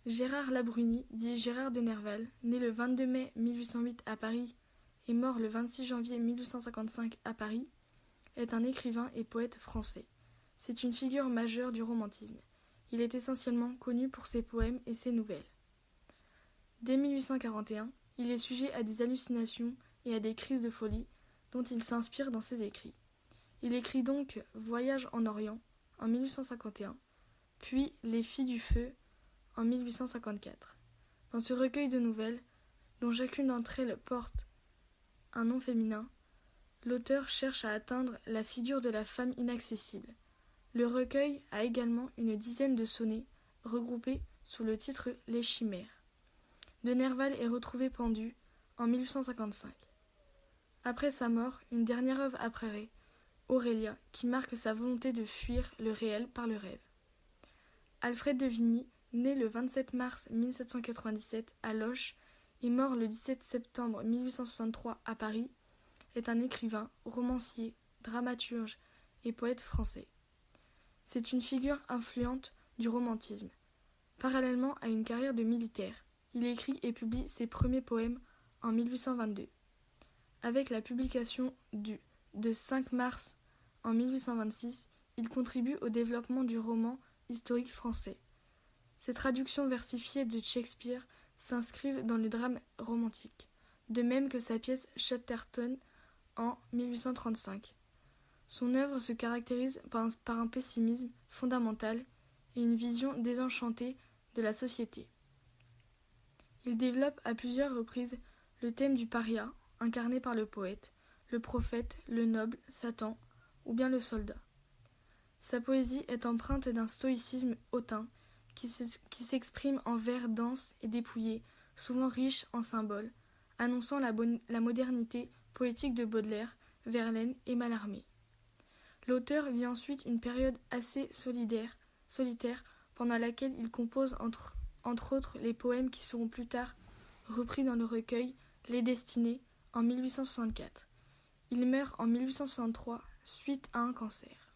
Gérard Labrunie, dit Gérard de Nerval, né le 22 mai 1808 à Paris et mort le 26 janvier 1855 à Paris, est un écrivain et poète français. C'est une figure majeure du romantisme. Il est essentiellement connu pour ses poèmes et ses nouvelles. Dès 1841, il est sujet à des hallucinations et à des crises de folie dont il s'inspire dans ses écrits. Il écrit donc Voyage en Orient en 1851, puis Les Filles du Feu en 1854. Dans ce recueil de nouvelles, dont chacune d'entre elles porte un nom féminin, l'auteur cherche à atteindre la figure de la femme inaccessible. Le recueil a également une dizaine de sonnets regroupés sous le titre Les Chimères. De Nerval est retrouvé pendu en 1855. Après sa mort, une dernière œuvre apparaît, Aurélia, qui marque sa volonté de fuir le réel par le rêve. Alfred de Vigny, né le 27 mars 1797 à Loches et mort le 17 septembre 1863 à Paris, est un écrivain, romancier, dramaturge et poète français. C'est une figure influente du romantisme. Parallèlement à une carrière de militaire, il écrit et publie ses premiers poèmes en 1822. Avec la publication de 5 mars en 1826, il contribue au développement du roman historique français. Ses traductions versifiées de Shakespeare s'inscrivent dans le drame romantique, de même que sa pièce Chatterton en 1835. Son œuvre se caractérise par un pessimisme fondamental et une vision désenchantée de la société. Il développe à plusieurs reprises le thème du paria, incarné par le poète, le prophète, le noble, Satan ou bien le soldat. Sa poésie est empreinte d'un stoïcisme hautain qui s'exprime en vers denses et dépouillés, souvent riches en symboles, annonçant la modernité poétique de Baudelaire, Verlaine et Mallarmé. L'auteur vit ensuite une période assez solitaire pendant laquelle il compose entre autres les poèmes qui seront plus tard repris dans le recueil Les Destinées en 1864. Il meurt en 1863 suite à un cancer.